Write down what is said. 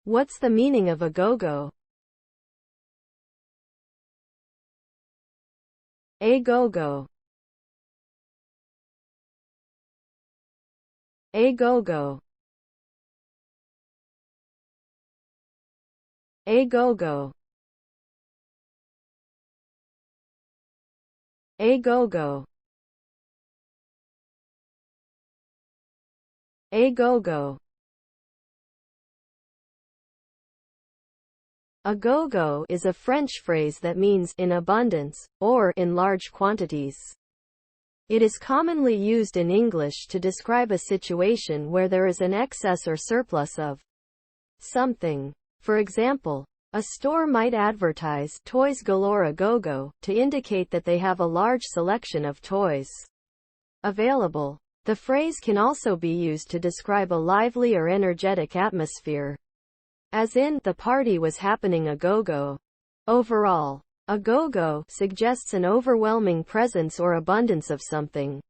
What's the meaning of a-gogo? A-gogo. A-gogo. A-gogo. A-gogo. A-gogo. A-gogo is a French phrase that means in abundance, or in large quantities. It is commonly used in English to describe a situation where there is an excess or surplus of something. For example, a store might advertise "Toys Galore a-gogo" to indicate that they have a large selection of toys available. The phrase can also be used to describe a lively or energetic atmosphere, as in, the party was happening a-gogo. Overall, a-gogo suggests an overwhelming presence or abundance of something.